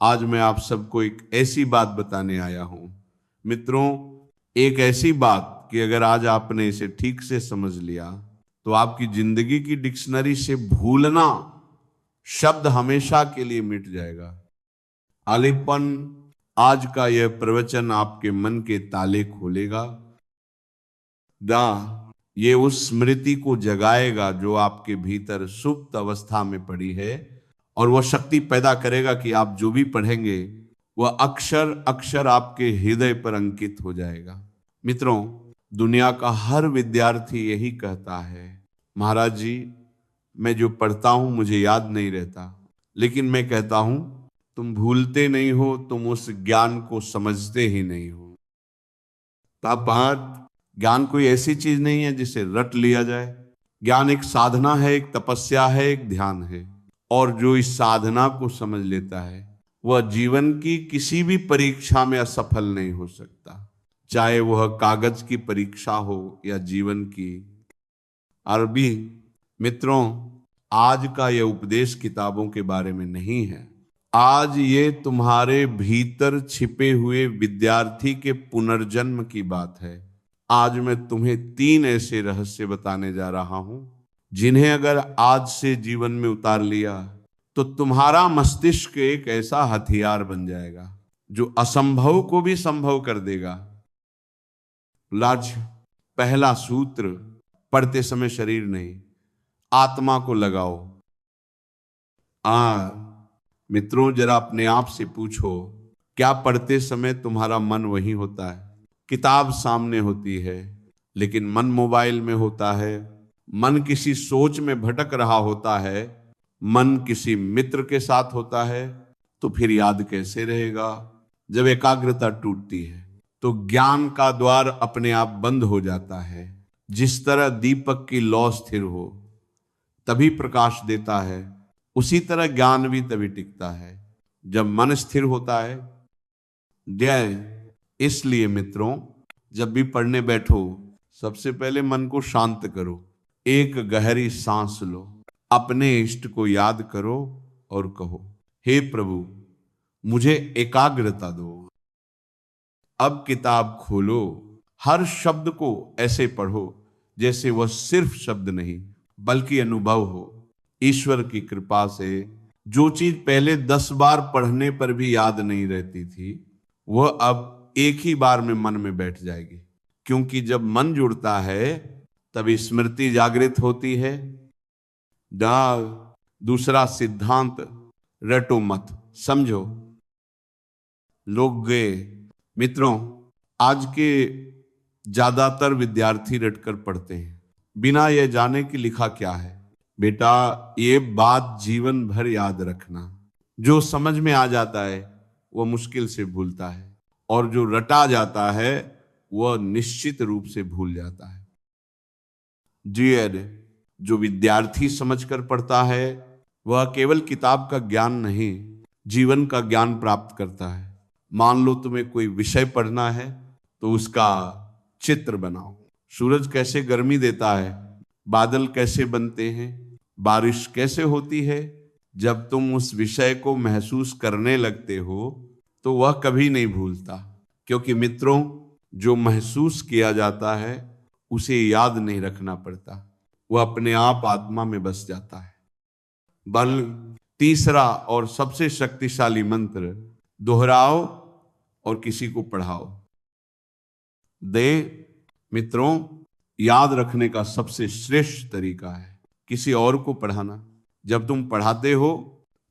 आज मैं आप सबको एक ऐसी बात बताने आया हूं मित्रों, एक ऐसी बात कि अगर आज आपने इसे ठीक से समझ लिया तो आपकी जिंदगी की डिक्शनरी से भूलना शब्द हमेशा के लिए मिट जाएगा। आलिपन आज का यह प्रवचन आपके मन के ताले खोलेगा, दा ये उस स्मृति को जगाएगा जो आपके भीतर सुप्त अवस्था में पड़ी है, और वह शक्ति पैदा करेगा कि आप जो भी पढ़ेंगे वह अक्षर अक्षर आपके हृदय पर अंकित हो जाएगा। मित्रों, दुनिया का हर विद्यार्थी यही कहता है, महाराज जी मैं जो पढ़ता हूं मुझे याद नहीं रहता। लेकिन मैं कहता हूं तुम भूलते नहीं हो, तुम उस ज्ञान को समझते ही नहीं हो। तापात ज्ञान कोई ऐसी चीज नहीं है जिसे रट लिया जाए। ज्ञान एक साधना है, एक तपस्या है, एक ध्यान है। और जो इस साधना को समझ लेता है वह जीवन की किसी भी परीक्षा में असफल नहीं हो सकता, चाहे वह कागज की परीक्षा हो या जीवन की। अरबी मित्रों, आज का यह उपदेश किताबों के बारे में नहीं है। आज ये तुम्हारे भीतर छिपे हुए विद्यार्थी के पुनर्जन्म की बात है। आज मैं तुम्हें 3 ऐसे रहस्य बताने जा रहा हूं जिन्हें अगर आज से जीवन में उतार लिया तो तुम्हारा मस्तिष्क एक ऐसा हथियार बन जाएगा जो असंभव को भी संभव कर देगा। लाज पहला सूत्र, पढ़ते समय शरीर नहीं आत्मा को लगाओ। मित्रों, जरा अपने आप से पूछो, क्या पढ़ते समय तुम्हारा मन वही होता है? किताब सामने होती है लेकिन मन मोबाइल में होता है, मन किसी सोच में भटक रहा होता है, मन किसी मित्र के साथ होता है, तो फिर याद कैसे रहेगा? जब एकाग्रता टूटती है तो ज्ञान का द्वार अपने आप बंद हो जाता है। जिस तरह दीपक की लौ स्थिर हो तभी प्रकाश देता है, उसी तरह ज्ञान भी तभी टिकता है जब मन स्थिर होता है। इसलिए मित्रों, जब भी पढ़ने बैठो सबसे पहले मन को शांत करो, एक गहरी सांस लो, अपने इष्ट को याद करो और कहो, हे प्रभु मुझे एकाग्रता दो। अब किताब खोलो, हर शब्द को ऐसे पढ़ो जैसे वह सिर्फ शब्द नहीं बल्कि अनुभव हो। ईश्वर की कृपा से जो चीज पहले 10 बार पढ़ने पर भी याद नहीं रहती थी वह अब एक ही बार में मन में बैठ जाएगी, क्योंकि जब मन जुड़ता है तभी स्मृति जागृत होती है। दूसरा सिद्धांत, रटो मत, समझो। लोग गए मित्रों, आज के ज्यादातर विद्यार्थी रटकर पढ़ते हैं बिना यह जाने कि लिखा क्या है। बेटा, ये बात जीवन भर याद रखना, जो समझ में आ जाता है वह मुश्किल से भूलता है और जो रटा जाता है वह निश्चित रूप से भूल जाता है। जो विद्यार्थी समझकर पढ़ता है वह केवल किताब का ज्ञान नहीं, जीवन का ज्ञान प्राप्त करता है। मान लो तुम्हें कोई विषय पढ़ना है तो उसका चित्र बनाओ। सूरज कैसे गर्मी देता है, बादल कैसे बनते हैं, बारिश कैसे होती है। जब तुम उस विषय को महसूस करने लगते हो तो वह कभी नहीं भूलता, क्योंकि मित्रों जो महसूस किया जाता है उसे याद नहीं रखना पड़ता, वह अपने आप आत्मा में बस जाता है। बल तीसरा और सबसे शक्तिशाली मंत्र, दोहराओ और किसी को पढ़ाओ। मित्रों, याद रखने का सबसे श्रेष्ठ तरीका है किसी और को पढ़ाना। जब तुम पढ़ाते हो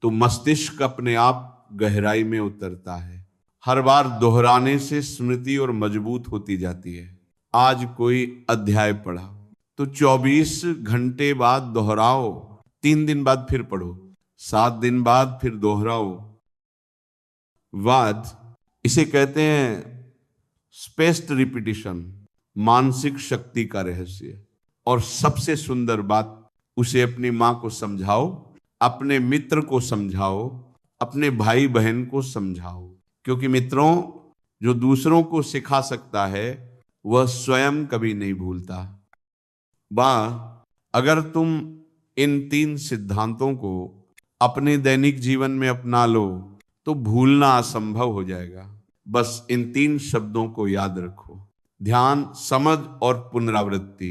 तो मस्तिष्क अपने आप गहराई में उतरता है। हर बार दोहराने से स्मृति और मजबूत होती जाती है। आज कोई अध्याय पढ़ा तो 24 घंटे बाद दोहराओ, 3 दिन बाद फिर पढ़ो, 7 दिन बाद फिर दोहराओ। इसे कहते हैं स्पेस्ड रिपीटिशन, मानसिक शक्ति का रहस्य। और सबसे सुंदर बात, उसे अपनी मां को समझाओ, अपने मित्र को समझाओ, अपने भाई बहन को समझाओ, क्योंकि मित्रों जो दूसरों को सिखा सकता है वह स्वयं कभी नहीं भूलता। अगर तुम इन 3 सिद्धांतों को अपने दैनिक जीवन में अपना लो तो भूलना असंभव हो जाएगा। बस इन 3 शब्दों को याद रखो, ध्यान, समझ और पुनरावृत्ति।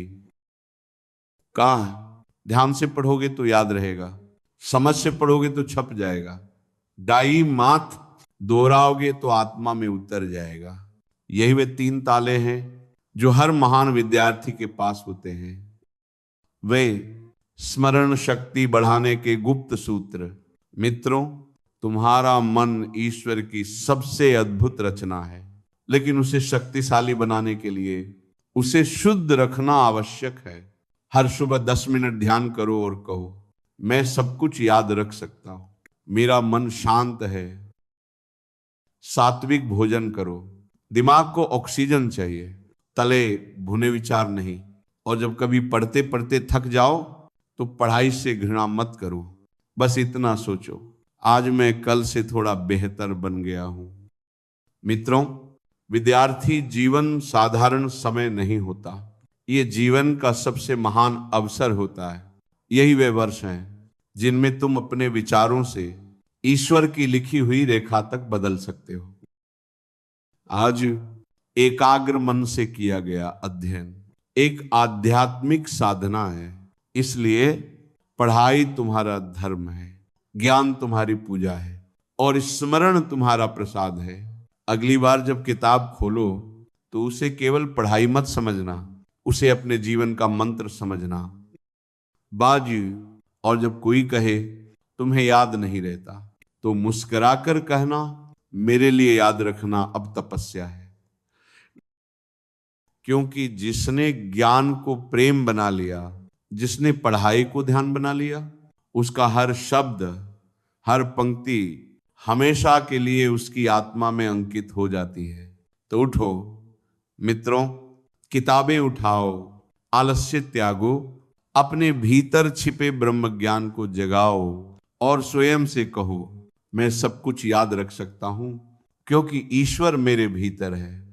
कहाँ है? ध्यान से पढ़ोगे तो याद रहेगा, समझ से पढ़ोगे तो छप जाएगा, डाई माथ दोहराओगे तो आत्मा में उतर जाएगा। यही वे 3 ताले हैं जो हर महान विद्यार्थी के पास होते हैं। वे स्मरण शक्ति बढ़ाने के गुप्त सूत्र। मित्रों, तुम्हारा मन ईश्वर की सबसे अद्भुत रचना है, लेकिन उसे शक्तिशाली बनाने के लिए उसे शुद्ध रखना आवश्यक है। हर सुबह 10 मिनट ध्यान करो और कहो, मैं सब कुछ याद रख सकता हूं, मेरा मन शांत है। सात्विक भोजन करो, दिमाग को ऑक्सीजन चाहिए, तले भुने विचार नहीं। और जब कभी पढ़ते पढ़ते थक जाओ तो पढ़ाई से घृणा मत करो, बस इतना सोचो, आज मैं कल से थोड़ा बेहतर बन गया हूं। मित्रों, विद्यार्थी जीवन साधारण समय नहीं होता, ये जीवन का सबसे महान अवसर होता है। यही वे वर्ष हैं जिनमें तुम अपने विचारों से ईश्वर की लिखी हुई रेखा तक बदल सकते हो। आज एकाग्र मन से किया गया अध्ययन एक आध्यात्मिक साधना है, इसलिए पढ़ाई तुम्हारा धर्म है, ज्ञान तुम्हारी पूजा है और स्मरण तुम्हारा प्रसाद है। अगली बार जब किताब खोलो तो उसे केवल पढ़ाई मत समझना, उसे अपने जीवन का मंत्र समझना। बाजी, और जब कोई कहे तुम्हें याद नहीं रहता तो मुस्कुराकर कहना, मेरे लिए याद रखना अब तपस्या है। क्योंकि जिसने ज्ञान को प्रेम बना लिया, जिसने पढ़ाई को ध्यान बना लिया, उसका हर शब्द, हर पंक्ति हमेशा के लिए उसकी आत्मा में अंकित हो जाती है। तो उठो मित्रों, किताबें उठाओ, आलस्य त्यागो, अपने भीतर छिपे ब्रह्म ज्ञान को जगाओ और स्वयं से कहो, मैं सब कुछ याद रख सकता हूं क्योंकि ईश्वर मेरे भीतर है।